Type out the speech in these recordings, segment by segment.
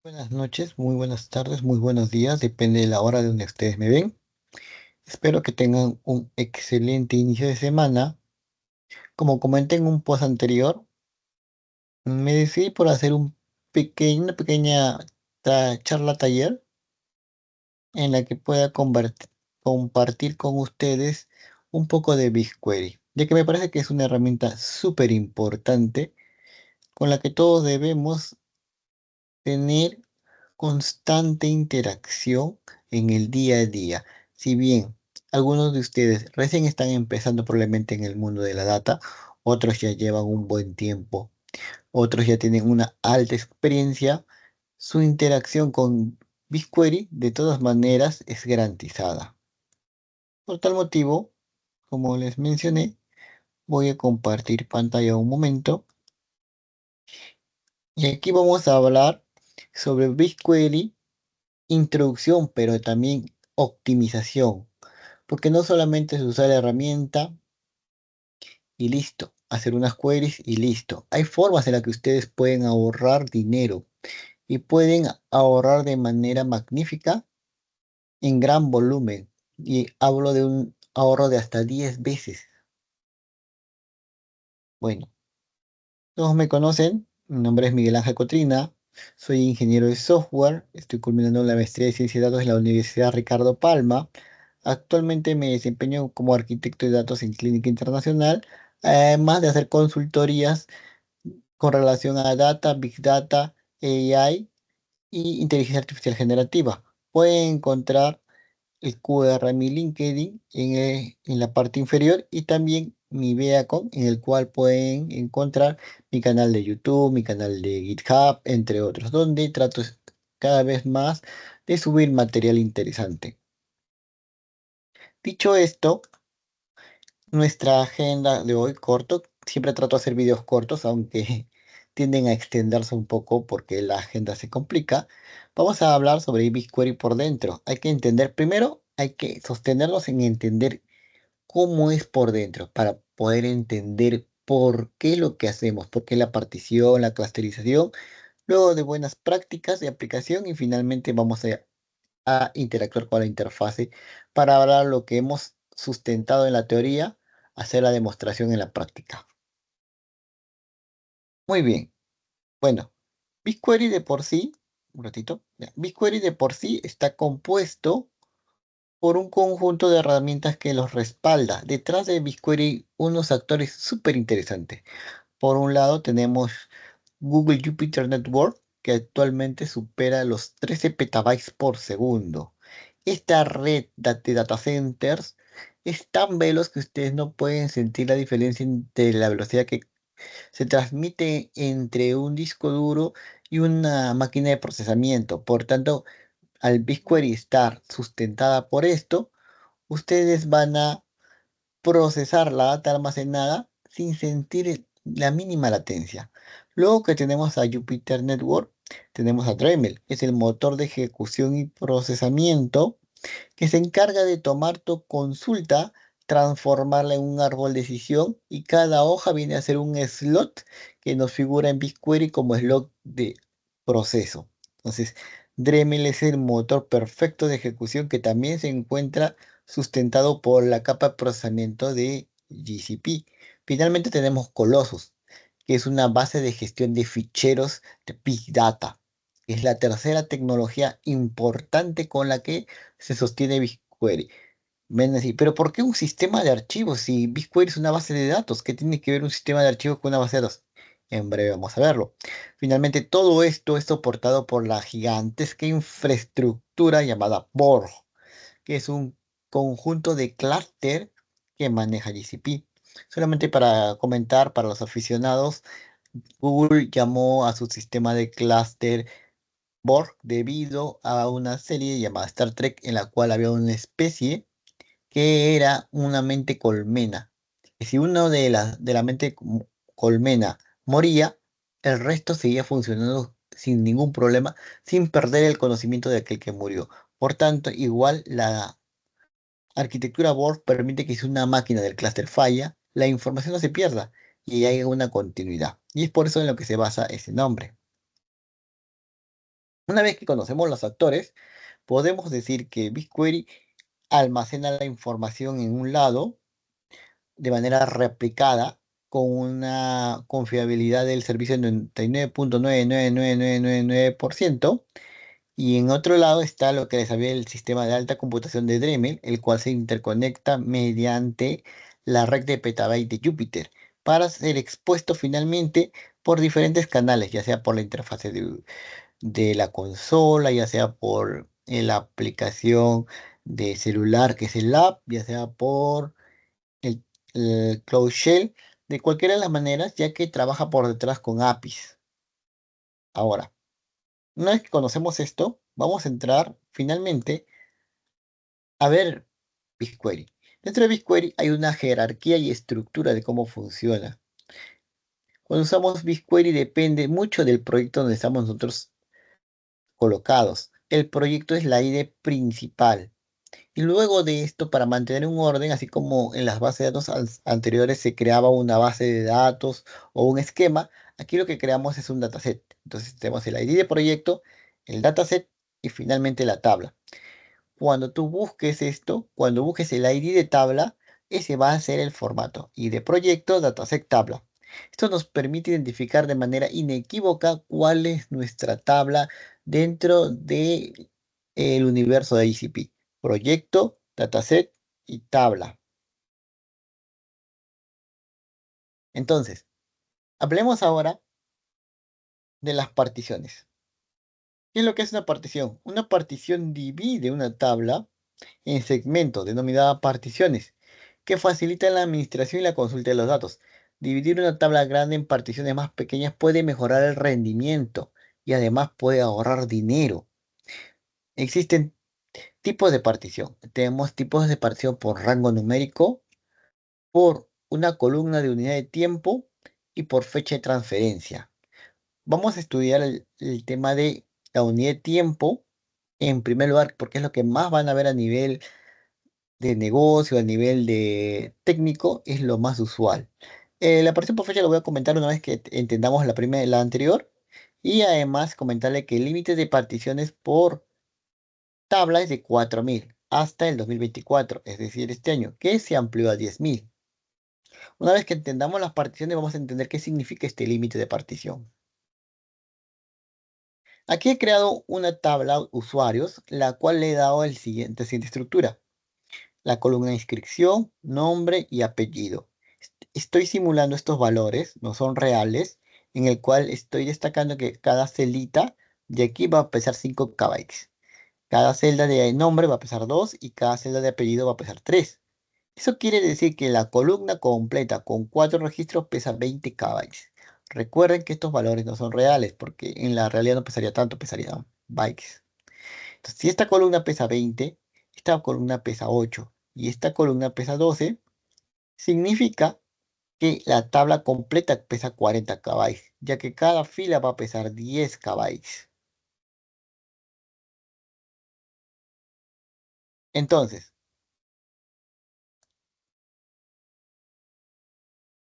Buenas noches, muy buenas tardes, muy buenos días, depende de la hora de donde ustedes me ven. Espero que tengan un excelente inicio de semana. Como comenté en un post anterior, me decidí por hacer una pequeña charla taller en la que pueda compartir con ustedes un poco de BigQuery, ya que me parece que es una herramienta súper importante con la que todos debemos tener constante interacción en el día a día. Si bien algunos de ustedes recién están empezando probablemente en el mundo de la data, otros ya llevan un buen tiempo, otros ya tienen una alta experiencia, su interacción con BigQuery de todas maneras es garantizada. Por tal motivo, como les mencioné, voy a compartir pantalla un momento y aquí vamos a hablar sobre BigQuery introducción, pero también optimización, porque no solamente es usar la herramienta y listo, hacer unas queries y listo. Hay formas en las que ustedes pueden ahorrar dinero y pueden ahorrar de manera magnífica en gran volumen. Y hablo de un ahorro de hasta 10 veces. Bueno, todos me conocen, mi nombre es Miguel Ángel Cotrina, soy ingeniero de software, estoy culminando la maestría de ciencia de datos en la Universidad Ricardo Palma. Actualmente me desempeño como arquitecto de datos en Clínica Internacional, además de hacer consultorías con relación a data, big data, AI y inteligencia artificial generativa. Pueden encontrar el QR, mi LinkedIn en la parte inferior y también mi Beacon, en el cual pueden encontrar mi canal de YouTube, mi canal de GitHub, entre otros, donde trato cada vez más de subir material interesante. Dicho esto, nuestra agenda de hoy corto, siempre trato de hacer videos cortos, aunque tienden a extenderse un poco porque la agenda se complica. Vamos a hablar sobre BigQuery por dentro. Hay que entender, primero, hay que sostenernos en entender cómo es por dentro para poder entender por qué lo que hacemos, por qué la partición, la clusterización, luego de buenas prácticas de aplicación y finalmente vamos a interactuar con la interfase para hablar lo que hemos sustentado en la teoría, hacer la demostración en la práctica. Muy bien, bueno, BigQuery de por sí, un ratito, ya, BigQuery de por sí está compuesto por un conjunto de herramientas que los respalda. Detrás de BigQuery, unos actores súper interesantes. Por un lado, tenemos Google Jupyter Network, que actualmente supera los 13 petabytes por segundo. Esta red de data centers es tan veloz que ustedes no pueden sentir la diferencia entre la velocidad que se transmite entre un disco duro y una máquina de procesamiento. Por tanto, al BigQuery estar sustentada por esto, ustedes van a procesar la data almacenada sin sentir la mínima latencia. Luego que tenemos a Jupyter Network, tenemos a Dremel, que es el motor de ejecución y procesamiento que se encarga de tomar tu consulta, transformarla en un árbol de decisión y cada hoja viene a ser un slot que nos figura en BigQuery como slot de proceso. Entonces, Dremel es el motor perfecto de ejecución que también se encuentra sustentado por la capa de procesamiento de GCP. Finalmente tenemos Colossus, que es una base de gestión de ficheros de Big Data. Es la tercera tecnología importante con la que se sostiene BigQuery. Ven así, pero ¿por qué un sistema de archivos? Si BigQuery es una base de datos, ¿qué tiene que ver un sistema de archivos con una base de datos? En breve vamos a verlo. Finalmente, todo esto es soportado por la gigantesca infraestructura llamada Borg, que es un conjunto de clúster que maneja GCP. Solamente para comentar para los aficionados, Google llamó a su sistema de clúster Borg debido a una serie llamada Star Trek en la cual había una especie que era una mente colmena. Y si uno de la mente colmena moría, el resto seguía funcionando sin ningún problema, sin perder el conocimiento de aquel que murió. Por tanto, igual la arquitectura Borg permite que si una máquina del clúster falla, la información no se pierda y haya una continuidad. Y es por eso en lo que se basa ese nombre. Una vez que conocemos los factores, podemos decir que BigQuery almacena la información en un lado de manera replicada con una confiabilidad del servicio de 99.99999%. Y en otro lado está lo que les había el sistema de alta computación de Dremel, el cual se interconecta mediante la red de petabyte de Jupyter para ser expuesto finalmente por diferentes canales, ya sea por la interfase de la consola, ya sea por la aplicación de celular que es el app, ya sea por el, el Cloud Shell, de cualquiera de las maneras, ya que trabaja por detrás con APIs. Ahora, una vez que conocemos esto, vamos a entrar finalmente a ver BigQuery. Dentro de BigQuery hay una jerarquía y estructura de cómo funciona. Cuando usamos BigQuery depende mucho del proyecto donde estamos nosotros colocados. El proyecto es la IDE principal. Y luego de esto, para mantener un orden, así como en las bases de datos anteriores se creaba una base de datos o un esquema, aquí lo que creamos es un dataset. Entonces tenemos el ID de proyecto, el dataset y finalmente la tabla. Cuando tú busques esto, cuando busques el ID de tabla, ese va a ser el formato. Y de proyecto, dataset tabla. Esto nos permite identificar de manera inequívoca cuál es nuestra tabla dentro de el universo de ICP. Proyecto, dataset y tabla. Entonces, hablemos ahora de las particiones. ¿Qué es lo que es una partición? Una partición divide una tabla en segmentos, denominada particiones, que facilitan la administración y la consulta de los datos. Dividir una tabla grande en particiones más pequeñas puede mejorar el rendimiento y además puede ahorrar dinero. Existen tipos de partición. Tenemos tipos de partición por rango numérico, por una columna de unidad de tiempo y por fecha de transferencia. Vamos a estudiar el tema de la unidad de tiempo en primer lugar, porque es lo que más van a ver a nivel de negocio, a nivel de técnico, es lo más usual. La partición por fecha lo voy a comentar una vez que entendamos la anterior. Y además comentarle que el límite de particiones por tabla es de 4.000 hasta el 2024, es decir, este año, que se amplió a 10.000. Una vez que entendamos las particiones, vamos a entender qué significa este límite de partición. Aquí he creado una tabla usuarios, la cual le he dado siguiente estructura. La columna inscripción, nombre y apellido. Estoy simulando estos valores, no son reales, en el cual estoy destacando que cada celita de aquí va a pesar 5 KB. Cada celda de nombre va a pesar 2 y cada celda de apellido va a pesar 3. Eso quiere decir que la columna completa con 4 registros pesa 20 KB. Recuerden que estos valores no son reales porque en la realidad no pesaría tanto, pesaría bytes. Entonces, si esta columna pesa 20, esta columna pesa 8 y esta columna pesa 12, significa que la tabla completa pesa 40 KB, ya que cada fila va a pesar 10 KB. Entonces,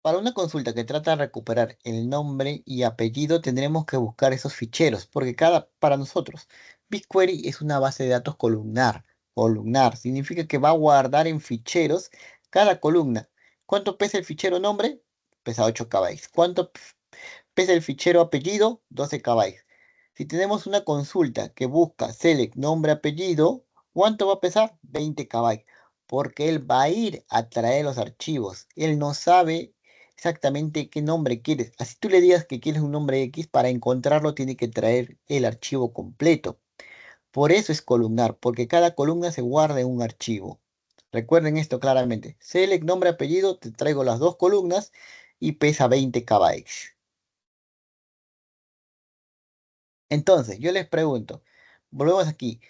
para una consulta que trata de recuperar el nombre y apellido, tendremos que buscar esos ficheros, porque para nosotros, BigQuery es una base de datos columnar. Columnar significa que va a guardar en ficheros cada columna. ¿Cuánto pesa el fichero nombre? Pesa 8 KB. ¿Cuánto pesa el fichero apellido? 12 KB. Si tenemos una consulta que busca select nombre apellido, ¿cuánto va a pesar? 20 KB. Porque él va a ir a traer los archivos. Él no sabe exactamente qué nombre quieres. Así tú le digas que quieres un nombre X, para encontrarlo tiene que traer el archivo completo. Por eso es columnar, porque cada columna se guarda en un archivo. Recuerden esto claramente. Select nombre apellido, te traigo las dos columnas y pesa 20 KB. Entonces, yo les pregunto, volvemos aquí.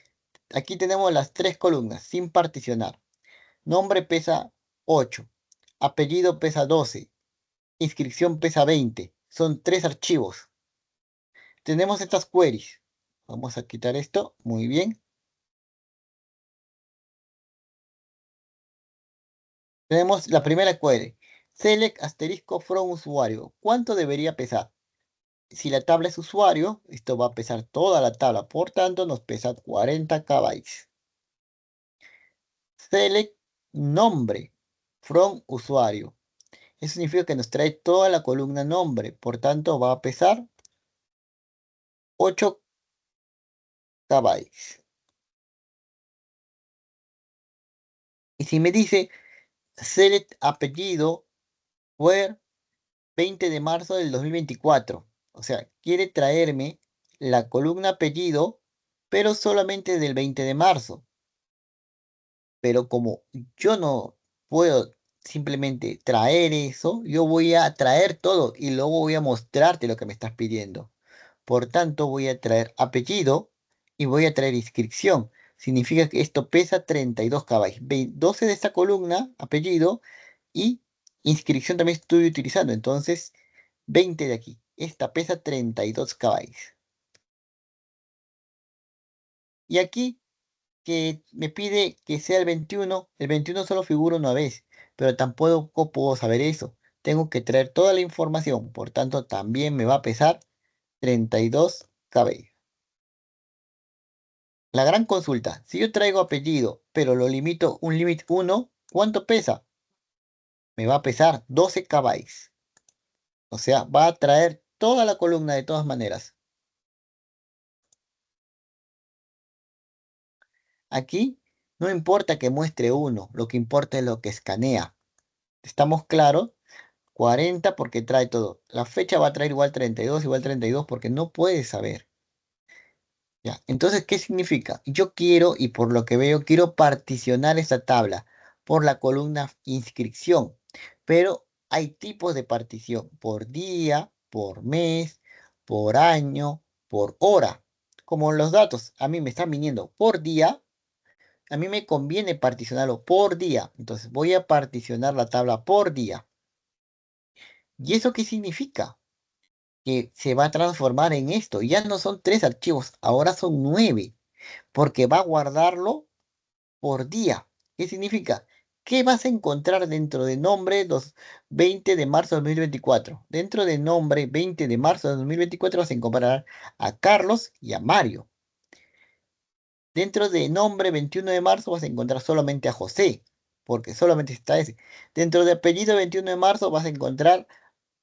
Aquí tenemos las tres columnas sin particionar. Nombre pesa 8, apellido pesa 12, inscripción pesa 20. Son tres archivos. Tenemos estas queries. Vamos a quitar esto. Muy bien. Tenemos la primera query. Select asterisco from usuario. ¿Cuánto debería pesar? si la tabla es usuario, esto va a pesar toda la tabla, por tanto nos pesa 40 KB. Select nombre from usuario. Eso significa que nos trae toda la columna nombre, por tanto va a pesar 8 KB. Y si me dice select apellido where 20 de marzo del 2024, o sea, quiere traerme la columna apellido, pero solamente del 20 de marzo. Pero como yo no puedo simplemente traer eso, yo voy a traer todo y luego voy a mostrarte lo que me estás pidiendo. Por tanto, voy a traer apellido y voy a traer inscripción. Significa que esto pesa 32 KB. 12 de esta columna, apellido, y inscripción también estoy utilizando. Entonces, 20 de aquí. Esta pesa 32 KB. Y aquí que me pide que sea el 21 solo figura una vez, pero tampoco puedo saber eso. Tengo que traer toda la información, por tanto también me va a pesar 32 KB. La gran consulta, si yo traigo apellido, pero lo limito un límite 1, ¿cuánto pesa? Me va a pesar 12 KB. O sea, va a traer toda la columna de todas maneras. Aquí no importa que muestre 1, lo que importa es lo que escanea. ¿Estamos claros? 40 porque trae todo. La fecha va a traer igual 32 porque no puedes saber. Ya, entonces, ¿qué significa? Yo quiero, y por lo que veo, quiero particionar esta tabla por la columna inscripción. Pero hay tipos de partición, por día, por mes, por año, por hora. Como los datos a mí me están viniendo por día, a mí me conviene particionarlo por día. Entonces voy a particionar la tabla por día. ¿Y eso qué significa? Que se va a transformar en esto. Ya no son 3 archivos, ahora son 9, porque va a guardarlo por día. ¿Qué significa? ¿Qué vas a encontrar dentro de nombre los 20 de marzo de 2024? Dentro de nombre 20 de marzo de 2024 vas a encontrar a Carlos y a Mario. Dentro de nombre 21 de marzo vas a encontrar solamente a José, porque solamente está ese. Dentro de apellido 21 de marzo vas a encontrar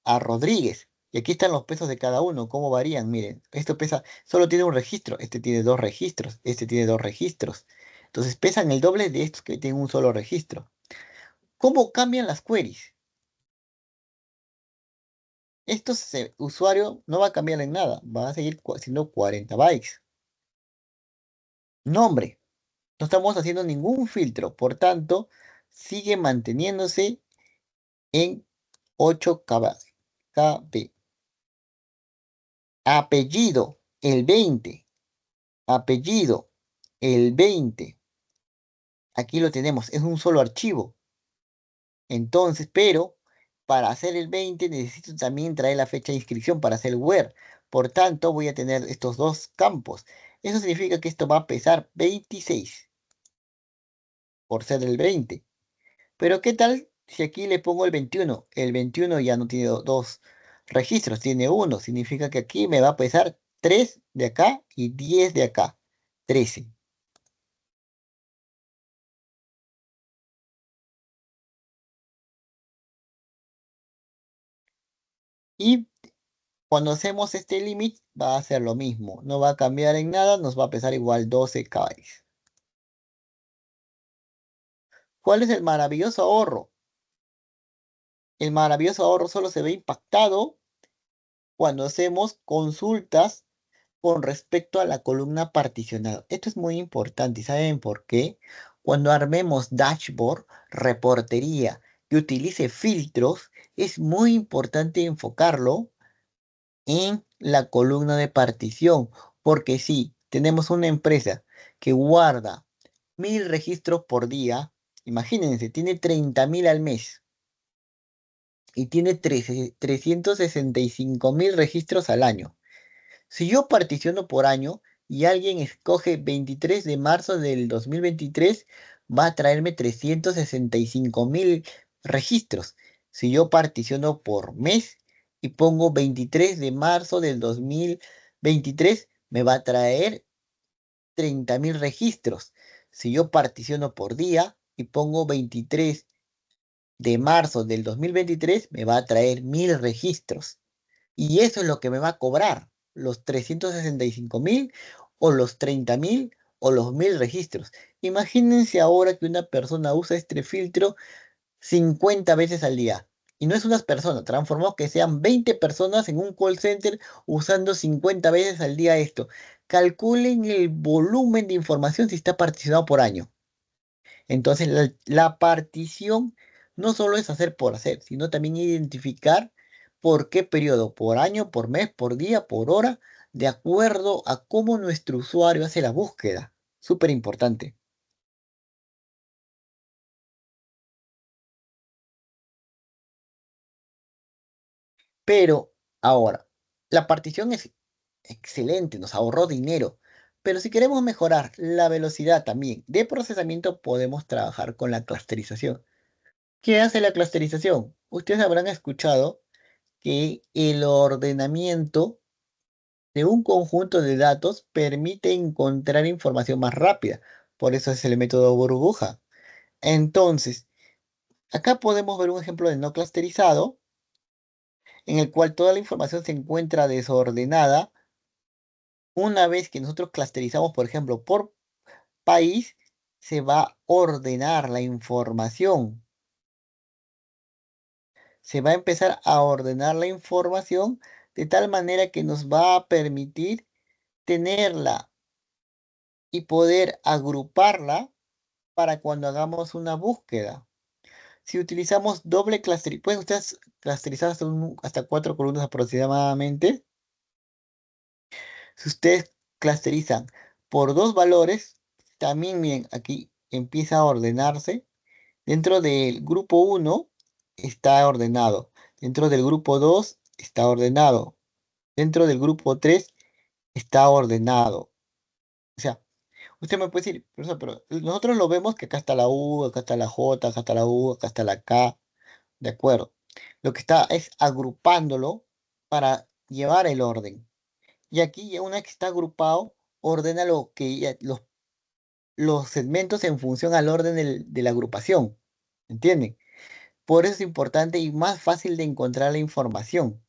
a Rodríguez. Y aquí están los pesos de cada uno, cómo varían. Miren, esto pesa, solo tiene un registro, este tiene dos registros, este tiene dos registros. Entonces pesan el doble de estos que tienen un solo registro. ¿Cómo cambian las queries? Usuario no va a cambiar en nada, va a seguir siendo 40 bytes. Nombre, no estamos haciendo ningún filtro, por tanto, sigue manteniéndose en 8 KB. Apellido, el 20. Apellido, el 20. Aquí lo tenemos, es un solo archivo. Entonces, pero para hacer el 20 necesito también traer la fecha de inscripción para hacer el where. Por tanto, voy a tener estos dos campos. Eso significa que esto va a pesar 26 por ser el 20. Pero ¿qué tal si aquí le pongo el 21? El 21 ya no tiene dos registros, tiene uno. Significa que aquí me va a pesar 3 de acá y 10 de acá. 13. Y cuando hacemos este límite va a ser lo mismo. No va a cambiar en nada, nos va a pesar igual 12 KB. ¿Cuál es el maravilloso ahorro? El maravilloso ahorro solo se ve impactado cuando hacemos consultas con respecto a la columna particionada. Esto es muy importante. ¿Y saben por qué? Cuando armemos dashboard, reportería y utilice filtros, es muy importante enfocarlo en la columna de partición. Porque si tenemos una empresa que guarda 1000 registros por día, imagínense, tiene 30.000 al mes y tiene 365.000 registros al año. Si yo particiono por año y alguien escoge 23 de marzo del 2023, va a traerme 365.000 registros. Si yo particiono por mes y pongo 23 de marzo del 2023, me va a traer 30.000 registros. Si yo particiono por día y pongo 23 de marzo del 2023, me va a traer 1.000 registros. Y eso es lo que me va a cobrar, los 365.000 o los 30.000 o los 1.000 registros. Imagínense ahora que una persona usa este filtro 50 veces al día. Y no es unas personas, transformamos que sean 20 personas en un call center usando 50 veces al día esto. Calculen el volumen de información si está particionado por año. Entonces, la partición no solo es hacer por hacer, sino también identificar por qué periodo, por año, por mes, por día, por hora, de acuerdo a cómo nuestro usuario hace la búsqueda. Súper importante. Pero ahora, la partición es excelente, nos ahorró dinero. Pero si queremos mejorar la velocidad también de procesamiento, podemos trabajar con la clusterización. ¿Qué hace la clusterización? Ustedes habrán escuchado que el ordenamiento de un conjunto de datos permite encontrar información más rápida. Por eso es el método burbuja. Entonces, acá podemos ver un ejemplo de no clusterizado, en el cual toda la información se encuentra desordenada. Una vez que nosotros clusterizamos, por ejemplo, por país, se va a ordenar la información. Se va a empezar a ordenar la información de tal manera que nos va a permitir tenerla y poder agruparla para cuando hagamos una búsqueda. Si utilizamos doble cluster, pueden ustedes clusterizar hasta 4 columnas aproximadamente. Si ustedes clusterizan por dos valores, también miren, aquí empieza a ordenarse. Dentro del grupo uno está ordenado. Dentro del grupo 2 está ordenado. Dentro del grupo 3 está ordenado. O sea, usted me puede decir, profesor, pero nosotros lo vemos que acá está la U, acá está la J, acá está la U, acá está la K. De acuerdo. Lo que está es agrupándolo para llevar el orden. Y aquí ya una vez que está agrupado, ordena los segmentos en función al orden de la agrupación. ¿Entienden? Por eso es importante y más fácil de encontrar la información.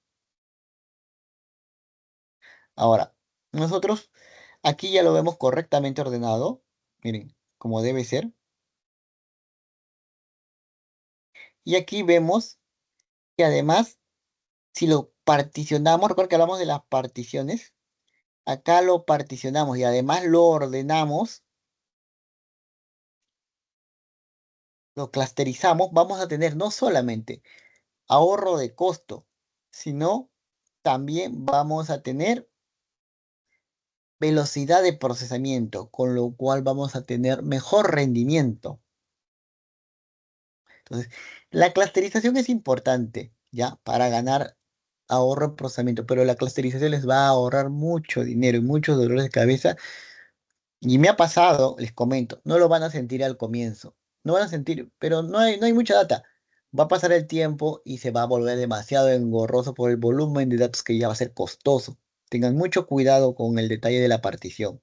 Ahora, nosotros aquí ya lo vemos correctamente ordenado. Miren, como debe ser. Y aquí vemos que además, si lo particionamos, recuerda que hablamos de las particiones. Acá lo particionamos y además lo ordenamos, lo clusterizamos, vamos a tener no solamente ahorro de costo, sino también vamos a tener velocidad de procesamiento, con lo cual vamos a tener mejor rendimiento. Entonces, la clusterización es importante, ¿ya? Para ganar ahorro en procesamiento, pero la clusterización les va a ahorrar mucho dinero y muchos dolores de cabeza. Y me ha pasado, les comento, no lo van a sentir al comienzo. No van a sentir, pero no hay mucha data. Va a pasar el tiempo y se va a volver demasiado engorroso por el volumen de datos que ya va a ser costoso. Tengan mucho cuidado con el detalle de la partición.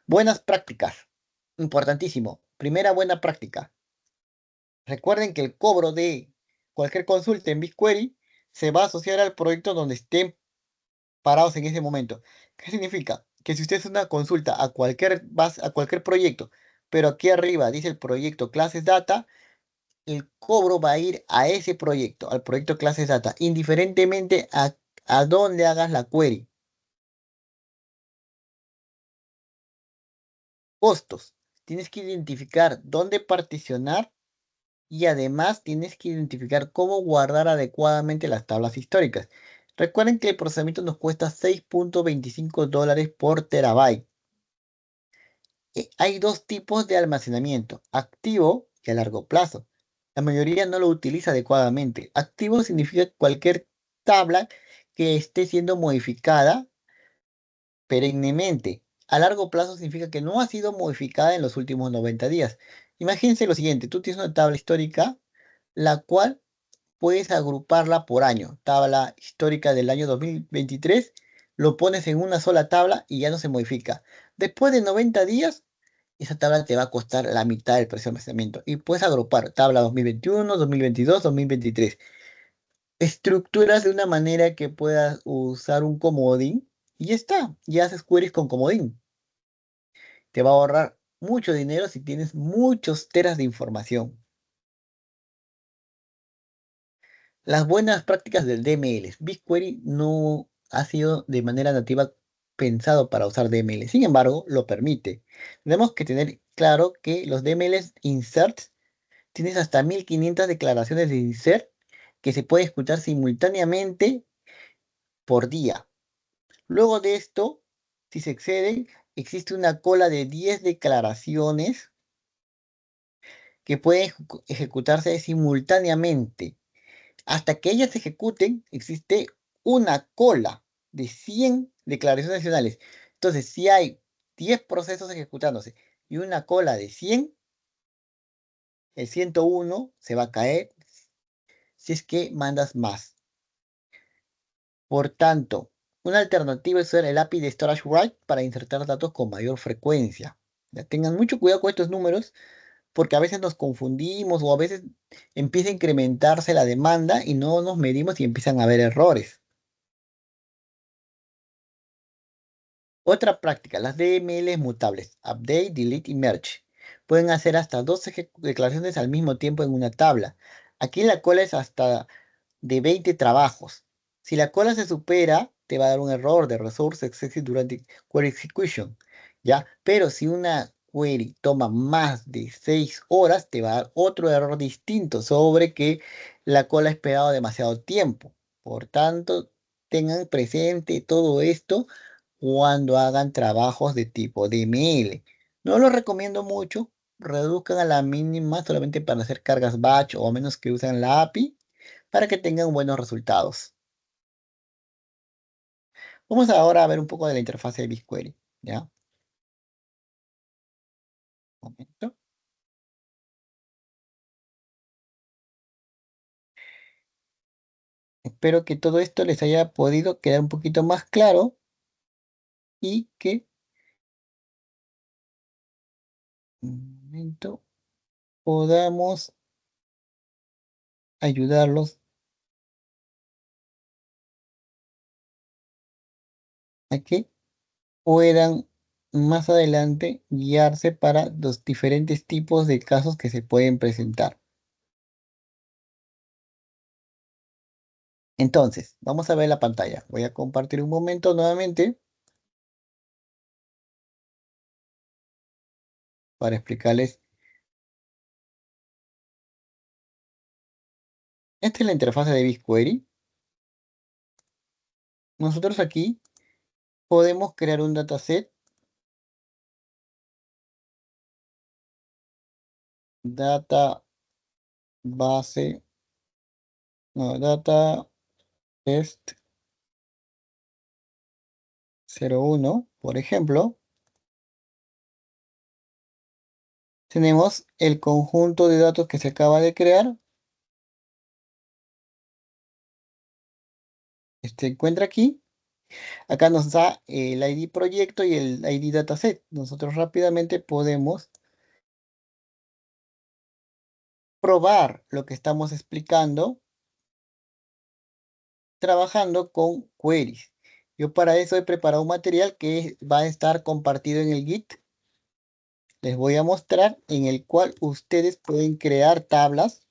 Buenas prácticas. Importantísimo. Primera buena práctica. Recuerden que el cobro de cualquier consulta en BigQuery se va a asociar al proyecto donde estén parados en ese momento. ¿Qué significa? Que si usted hace una consulta a cualquier proyecto, pero aquí arriba dice el proyecto clases data, el cobro va a ir a ese proyecto, al proyecto clases data, indiferentemente a dónde hagas la query. Costos. Tienes que identificar dónde particionar y además tienes que identificar cómo guardar adecuadamente las tablas históricas. Recuerden que el procesamiento nos cuesta $6.25 por terabyte. Hay dos tipos de almacenamiento, activo y a largo plazo. La mayoría no lo utiliza adecuadamente. Activo significa cualquier tabla que esté siendo modificada perennemente. A largo plazo significa que no ha sido modificada en los últimos 90 días. Imagínense lo siguiente, tú tienes una tabla histórica, la cual puedes agruparla por año. Tabla histórica del año 2023, lo pones en una sola tabla y ya no se modifica. Después de 90 días, esa tabla te va a costar la mitad del precio de almacenamiento. Y puedes agrupar tabla 2021, 2022, 2023. Estructuras de una manera que puedas usar un comodín y ya está. Ya haces queries con comodín. Te va a ahorrar mucho dinero si tienes muchos teras de información. Las buenas prácticas del DML. BigQuery no ha sido de manera nativa pensado para usar DML. Sin embargo, lo permite. Tenemos que tener claro que los DMLs inserts tienes hasta 1500 declaraciones de insert que se pueden escuchar simultáneamente por día. Luego de esto, si se exceden, existe una cola de 10 declaraciones que pueden ejecutarse simultáneamente. Hasta que ellas se ejecuten, existe una cola de 100 declaraciones adicionales. Entonces, si hay 10 procesos ejecutándose y una cola de 100, el 101 se va a caer si es que mandas más. Por tanto, una alternativa es usar el API de Storage Write para insertar datos con mayor frecuencia. Ya tengan mucho cuidado con estos números porque a veces nos confundimos o a veces empieza a incrementarse la demanda y no nos medimos y empiezan a haber errores. Otra práctica, las DML mutables, update, delete y merge. Pueden hacer hasta 12 declaraciones al mismo tiempo en una tabla. Aquí la cola es hasta de 20 trabajos. Si la cola se supera, te va a dar un error de resource excessive durante query execution, ¿ya? Pero si una query toma más de 6 horas, te va a dar otro error distinto sobre que la cola ha esperado demasiado tiempo. Por tanto, tengan presente todo esto cuando hagan trabajos de tipo DML. No lo recomiendo mucho, reduzcan a la mínima solamente para hacer cargas batch o a menos que usen la API para que tengan buenos resultados. Vamos ahora a ver un poco de la interfaz de BigQuery, ¿ya? Un momento. Espero que todo esto les haya podido quedar un poquito más claro y que, un momento, podamos ayudarlos a que puedan más adelante guiarse para los diferentes tipos de casos que se pueden presentar. Entonces, vamos a ver la pantalla. Voy a compartir un momento nuevamente para explicarles. Esta es la interfaz de BigQuery. Nosotros aquí podemos crear un dataset, data base, no, data test 01, por ejemplo. Tenemos el conjunto de datos que se acaba de crear. Este encuentra aquí. Acá nos da el ID proyecto y el ID dataset. Nosotros rápidamente podemos probar lo que estamos explicando trabajando con queries. Yo para eso he preparado un material que va a estar compartido en el Git. Les voy a mostrar en el cual ustedes pueden crear tablas.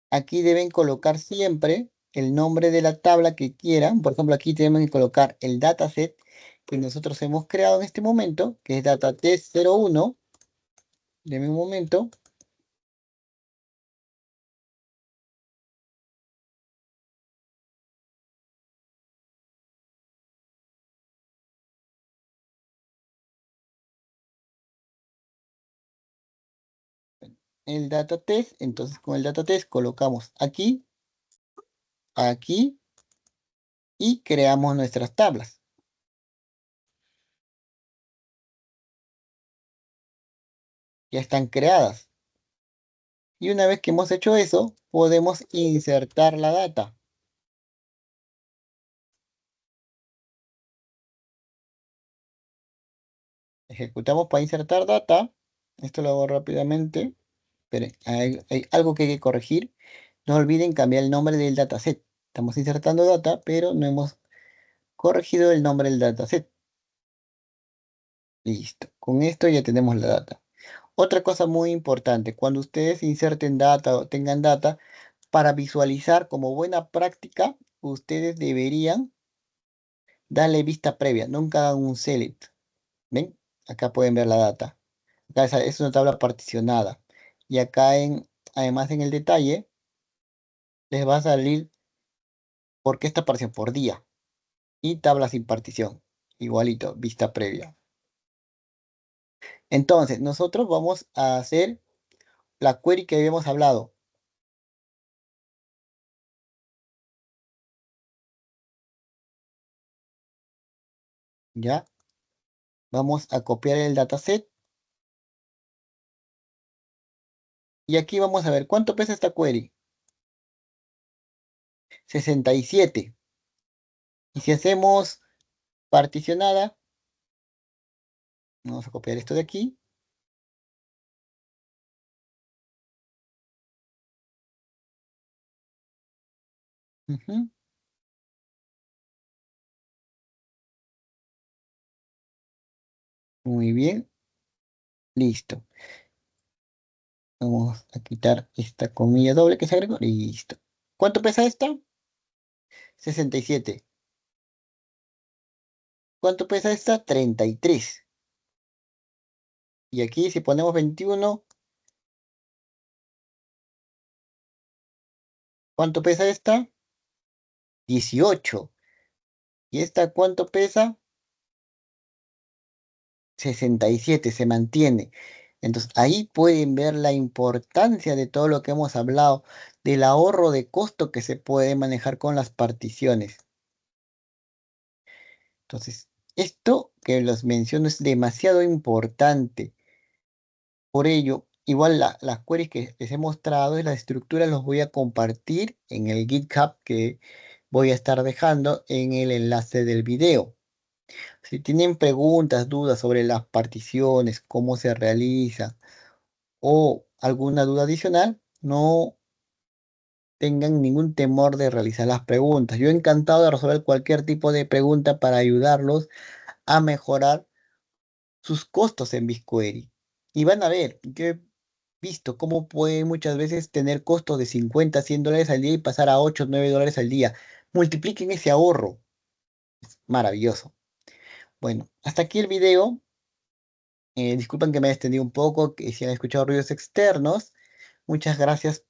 Aquí deben colocar siempre el nombre de la tabla que quieran. Por ejemplo, aquí tenemos que colocar el dataset que nosotros hemos creado en este momento, que es datatest01. Deme un momento. El datatest, entonces con el datatest colocamos aquí, aquí y creamos nuestras tablas. Ya están creadas. Y una vez que hemos hecho eso, podemos insertar la data. Ejecutamos para insertar data. Esto lo hago rápidamente. Pero hay algo que hay que corregir. No olviden cambiar el nombre del dataset. Estamos insertando data, pero no hemos corregido el nombre del dataset. Listo. Con esto ya tenemos la data. Otra cosa muy importante, cuando ustedes inserten data o tengan data, para visualizar como buena práctica, ustedes deberían darle vista previa. Nunca hagan un select. ¿Ven? Acá pueden ver la data. Acá es una tabla particionada. Y acá además en el detalle, les va a salir por qué está partición por día. Y tabla sin partición. Igualito, vista previa. Entonces, nosotros vamos a hacer la query que habíamos hablado. ¿Ya? Vamos a copiar el dataset. Y aquí vamos a ver cuánto pesa esta query. 67. Y si hacemos particionada, vamos a copiar esto de aquí. Ujú, muy bien, listo. Vamos a quitar esta comilla doble que se agregó. Listo. ¿Cuánto pesa esta? 67. ¿Cuánto pesa esta? 33. Y aquí si ponemos 21, ¿cuánto pesa esta? 18. ¿Y esta cuánto pesa? 67, se mantiene. Entonces ahí pueden ver la importancia de todo lo que hemos hablado, del ahorro de costo que se puede manejar con las particiones. Entonces, esto que los menciono es demasiado importante. Por ello, igual las queries que les he mostrado y las estructuras los voy a compartir en el GitHub que voy a estar dejando en el enlace del video. Si tienen preguntas, dudas sobre las particiones, cómo se realiza o alguna duda adicional, no tengan ningún temor de realizar las preguntas. Yo encantado de resolver cualquier tipo de pregunta para ayudarlos a mejorar sus costos en BigQuery. Y van a ver, yo he visto cómo pueden muchas veces tener costos de 50, $100 al día y pasar a 8, $9 al día. Multipliquen ese ahorro. Maravilloso. Bueno, hasta aquí el video. Disculpen que me haya extendido un poco, que si han escuchado ruidos externos. Muchas gracias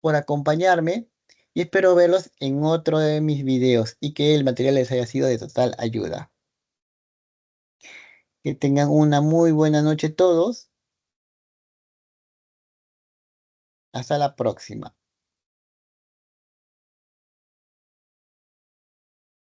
por acompañarme y espero verlos en otro de mis videos y que el material les haya sido de total ayuda. Que tengan una muy buena noche todos. Hasta la próxima.